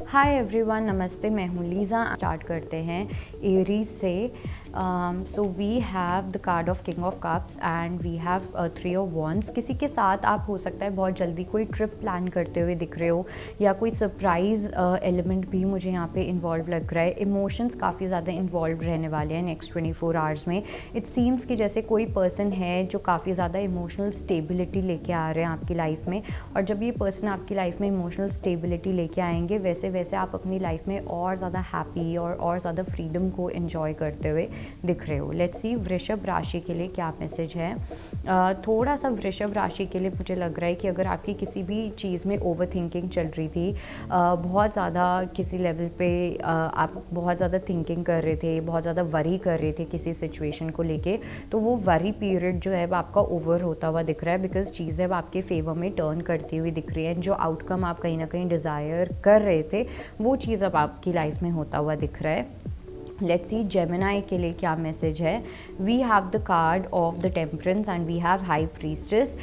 Hi everyone, नमस्ते। मैं हूँ लीज़ा। स्टार्ट करते हैं एरीज से। So we have the card of king of cups and we have three of wands. किसी के साथ आप हो सकता है बहुत जल्दी कोई ट्रिप प्लान करते हुए दिख रहे हो या कोई सरप्राइज़ एलिमेंट भी मुझे यहाँ पे इन्वॉल्व लग रहा है। इमोशंस काफ़ी ज़्यादा इन्वॉल्व रहने वाले हैं नेक्स्ट 24 आवर्स में। इट सीम्स कि जैसे कोई पर्सन है जो काफ़ी ज़्यादा इमोशनल स्टेबिलिटी लेके आ रहे हैं आपकी लाइफ में, और जब ये पर्सन आपकी लाइफ में इमोशनल स्टेबिलिटी लेके आएंगे वैसे वैसे आप अपनी लाइफ में और ज़्यादा हैप्पी और ज़्यादा फ्रीडम को एंजॉय करते हुए दिख रहे हो। लेट्स सी वृषभ राशि के लिए क्या मैसेज है। थोड़ा सा वृषभ राशि के लिए मुझे लग रहा है कि अगर आपकी किसी भी चीज़ में ओवर थिंकिंग चल रही थी, बहुत ज़्यादा किसी लेवल पे आप बहुत ज़्यादा थिंकिंग कर रहे थे, बहुत ज़्यादा वरी कर रहे थे किसी सिचुएशन को लेके, तो वो वरी पीरियड जो है वो आपका ओवर होता हुआ दिख रहा है, बिकॉज चीज़ें अब आपके फेवर में टर्न करती हुई दिख रही है। जो आउटकम आप कहीं ना कहीं डिज़ायर कर रहे थे वो चीज़ अब आपकी लाइफ में होता हुआ दिख रहा है। लेट्स सी जेमिनाई के लिए क्या मैसेज है। We have the card of the temperance and we have high priestess.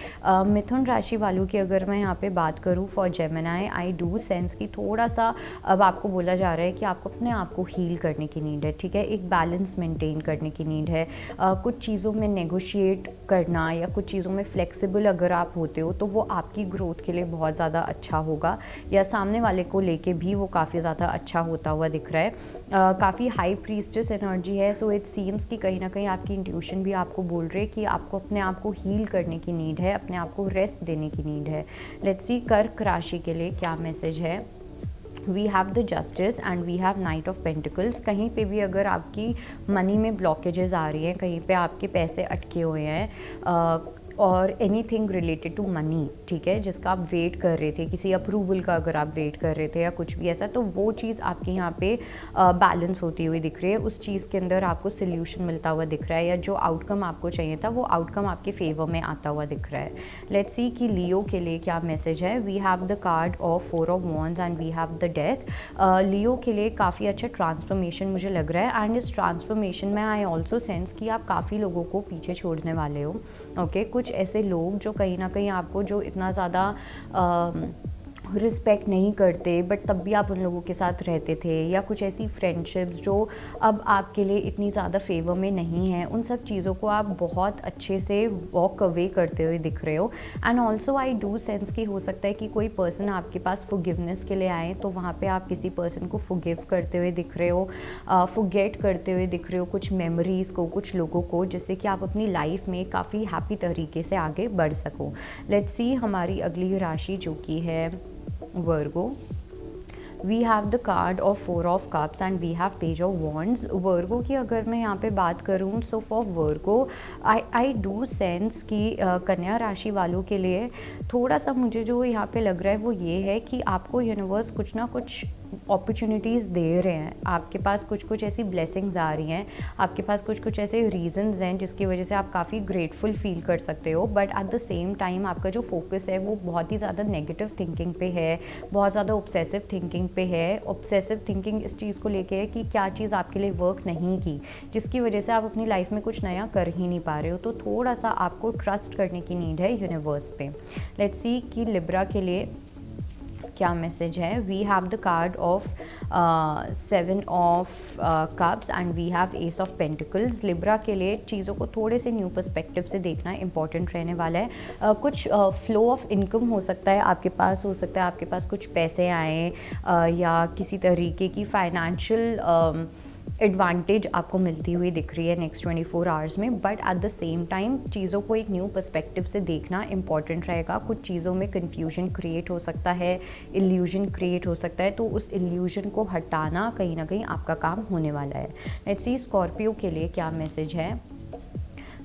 मिथुन राशि वालों की अगर मैं यहाँ पे बात करूँ for Gemini, I do sense कि थोड़ा सा अब आपको बोला जा रहा है कि आपको अपने आप को हील करने की नीड है, ठीक है। एक बैलेंस मेंटेन करने की नीड है। कुछ चीज़ों में नेगोशिएट करना या कुछ चीज़ों में फ्लेक्सिबल अगर आप होते हो तो वो आपकी ग्रोथ के लिए बहुत ज़्यादा अच्छा होगा, या सामने वाले को लेके भी वो काफ़ी ज़्यादा अच्छा होता हुआ दिख रहा है। काफ़ी हाई प्रीस्टेस एनर्जी है। सो इट सीम्स कि कहीं ना कहीं आपकी इंट्यूशन भी आपको बोल रही है कि आपको अपने आप को हील करने की नीड है, अपने आप को रेस्ट देने की नीड है। लेट्स सी कर्क राशि के लिए क्या मैसेज है। We have the justice and we have knight of pentacles. कहीं पे भी अगर आपकी मनी में ब्लॉकेजेस आ रही हैं, कहीं पे आपके पैसे अटके हुए हैं और एनीथिंग रिलेटेड टू मनी, ठीक है, जिसका आप वेट कर रहे थे, किसी अप्रूवल का अगर आप वेट कर रहे थे या कुछ भी ऐसा, तो वो चीज़ आपके यहाँ पे बैलेंस होती हुई दिख रही है। उस चीज़ के अंदर आपको सोल्यूशन मिलता हुआ दिख रहा है, या जो आउटकम आपको चाहिए था वो आउटकम आपके फेवर में आता हुआ दिख रहा है। लेट्स सी कि लियो के लिए क्या मैसेज है। We have the card of 4 of wands and we have the death. Leo के लिए काफ़ी अच्छा ट्रांसफॉर्मेशन मुझे लग रहा है, एंड इस ट्रांसफॉर्मेशन में आई ऑल्सो सेंस कि आप काफ़ी लोगों को पीछे छोड़ने वाले हो। ओके, कुछ ऐसे लोग जो कहीं ना कहीं आपको जो इतना ज़्यादा रिस्पेक्ट नहीं करते बट तब भी आप उन लोगों के साथ रहते थे, या कुछ ऐसी फ्रेंडशिप्स जो अब आपके लिए इतनी ज़्यादा फेवर में नहीं है, उन सब चीज़ों को आप बहुत अच्छे से वॉक अवे करते हुए दिख रहे हो। And also I do sense कि हो सकता है कि कोई पर्सन आपके पास फॉरगिवनेस के लिए आए, तो वहाँ पे आप किसी पर्सन को फॉरगिव करते हुए दिख रहे हो, फॉरगेट करते हुए दिख रहे हो कुछ मेमोरीज़ को, कुछ लोगों को, जिससे कि आप अपनी लाइफ में काफ़ी हैप्पी तरीके से आगे बढ़ सको। लेट्स सी हमारी अगली राशि जो कि है Virgo. We have the card of 4 of cups and we have page of wands. Virgo की अगर मैं यहाँ पे बात करूँ, so for Virgo I do sense कि कन्या राशि वालों के लिए थोड़ा सा मुझे जो यहाँ पे लग रहा है वो ये है कि आपको यूनिवर्स कुछ ना कुछ अपॉर्चुनिटीज़ दे रहे हैं, आपके पास कुछ कुछ ऐसी ब्लेसिंग्स आ रही हैं, आपके पास कुछ कुछ ऐसे रीजंस हैं जिसकी वजह से आप काफ़ी ग्रेटफुल फील कर सकते हो। But at the same time आपका जो फोकस है वो बहुत ही ज़्यादा नेगेटिव थिंकिंग पे है, बहुत ज़्यादा ऑब्सेसिव थिंकिंग पे है। ऑब्सेसिव थिंकिंग इस चीज़ को लेके है कि क्या चीज़ आपके लिए वर्क नहीं की, जिसकी वजह से आप अपनी लाइफ में कुछ नया कर ही नहीं पा रहे हो। तो थोड़ा सा आपको ट्रस्ट करने की नीड है यूनिवर्स पे। लेट्स सी कि लिब्रा के लिए क्या मैसेज है। We have the card of 7 of cups and we have ace of pentacles. Libra के लिए चीज़ों को थोड़े से न्यू पर्सपेक्टिव से देखना इंपॉर्टेंट रहने वाला है। कुछ फ्लो ऑफ इनकम हो सकता है आपके पास, हो सकता है आपके पास कुछ पैसे आए या किसी तरीके की फाइनेंशियल एडवांटेज आपको मिलती हुई दिख रही है नेक्स्ट 24 आवर्स में। But at the same time चीज़ों को एक न्यू पर्सपेक्टिव से देखना इंपॉर्टेंट रहेगा। कुछ चीज़ों में कन्फ्यूजन क्रिएट हो सकता है, इल्यूजन क्रिएट हो सकता है, तो उस इल्यूजन को हटाना कहीं ना कहीं आपका काम होने वाला है। लेट्स सी स्कॉर्पियो के लिए क्या मैसेज है।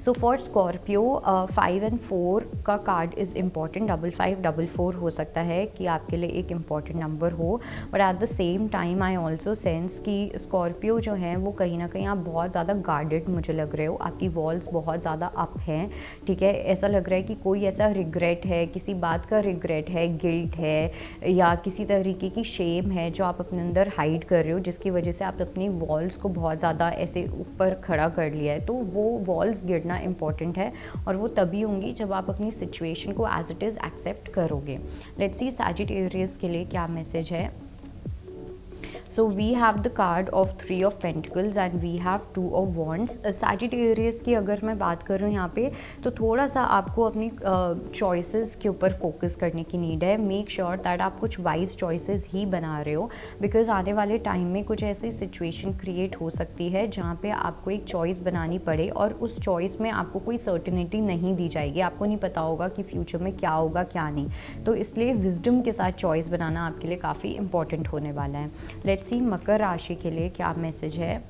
सो फॉर स्कॉर्पियो 5 एंड 4 का कार्ड इज़ इम्पॉर्टेंट। 5544 हो सकता है कि आपके लिए एक इम्पॉर्टेंट नंबर हो, but at the same time I also sense कि स्कॉर्पियो जो है वो कहीं ना कहीं आप बहुत ज़्यादा गार्डेड मुझे लग रहे हो, आपकी वॉल्स बहुत ज़्यादा अप हैं, ठीक है। ऐसा लग रहा है कि कोई ऐसा रिग्रेट है, किसी बात का रिग्रेट है, गिल्ट है, या किसी तरीके की शेम है जो आप अपने अंदर हाइड कर रहे हो, जिसकी वजह से आप अपनी वॉल्स को बहुत ज़्यादा ऐसे ऊपर खड़ा कर लिया है। तो वो वॉल्स गिरना इम्पॉर्टेंट है, और वो तभी होंगी जब आप अपनी सिचुएशन को एज इट इज़ एक्सेप्ट करोगे। लेट्स सी सैजिटेरियस के लिए क्या मैसेज है। So we have the card of 3 of pentacles and we have 2 of wands. Sagittarius की अगर मैं बात कर रही हूँ यहाँ पे, तो थोड़ा सा आपको अपनी चॉइसेस के ऊपर फोकस करने की नीड है। मेक श्योर दैट आप कुछ वाइज चॉइसेस ही बना रहे हो, बिकॉज आने वाले टाइम में कुछ ऐसी सिचुएशन क्रिएट हो सकती है जहाँ पे आपको एक चॉइस बनानी पड़े और उस चॉइस में आपको कोई सर्टिनिटी नहीं दी जाएगी। आपको नहीं पता होगा कि फ्यूचर में क्या होगा क्या नहीं, तो इसलिए विजडम के साथ चॉइस बनाना आपके लिए काफ़ी इंपॉर्टेंट होने वाला है। लेट्स सी मकर राशि के लिए क्या मैसेज है।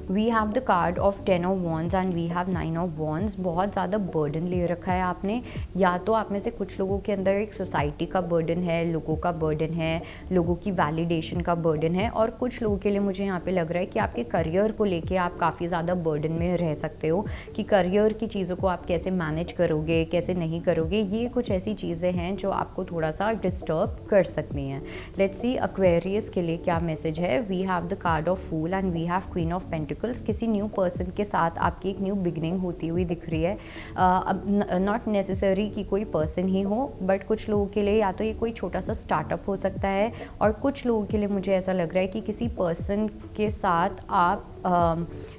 We have the card of 10 of wands and we have 9 of wands. बहुत ज़्यादा बर्डन ले रखा है आपने, या तो आप में से कुछ लोगों के अंदर एक सोसाइटी का बर्डन है, लोगों का बर्डन है, लोगों की वैलिडेशन का बर्डन है, और कुछ लोगों के लिए मुझे यहाँ पे लग रहा है कि आपके करियर को लेके आप काफ़ी ज़्यादा बर्डन में रह सकते हो कि करियर की चीज़ों को आप कैसे मैनेज करोगे, कैसे नहीं करोगे। ये कुछ ऐसी चीज़ें हैं जो आपको थोड़ा सा डिस्टर्ब कर सकती हैं। लेट्स सी एक्वेरियस के लिए क्या मैसेज है। We have the card of fool and we have queen of pentacles. किसी न्यू पर्सन के साथ आपकी एक न्यू बिगनिंग होती हुई दिख रही है। अब नॉट नेसेसरी कि कोई पर्सन ही हो, बट कुछ लोगों के लिए या तो ये कोई छोटा सा स्टार्टअप हो सकता है, और कुछ लोगों के लिए मुझे ऐसा लग रहा है कि किसी पर्सन के साथ आप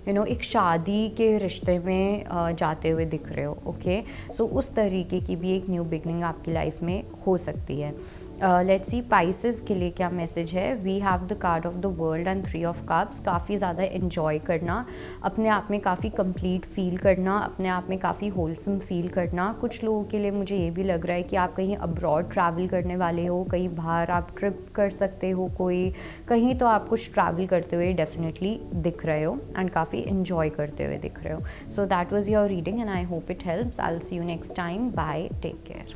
एक शादी के रिश्ते में जाते हुए दिख रहे हो। ओके, सो उस तरीके की भी एक न्यू बिगनिंग आपकी लाइफ में हो सकती है। लेट्स सी पाइसेस के लिए क्या मैसेज है। We have the card of the world and 3 of cups. काफ़ी ज़्यादा इन्जॉय करना, अपने आप में काफ़ी कंप्लीट फील करना, अपने आप में काफ़ी होलसम फील करना। कुछ लोगों के लिए मुझे ये भी लग रहा है कि आप कहीं अब्रॉड ट्रैवल करने वाले हो, कहीं बाहर आप ट्रिप कर सकते हो, कोई कहीं तो आप कुछ ट्रैवल करते हुए डेफिनेटली दिख रहे हो एंड काफ़ी इन्जॉय करते हुए दिख रहे हो। So that was your reading and I hope it helps. I will see you next time. Bye, take care.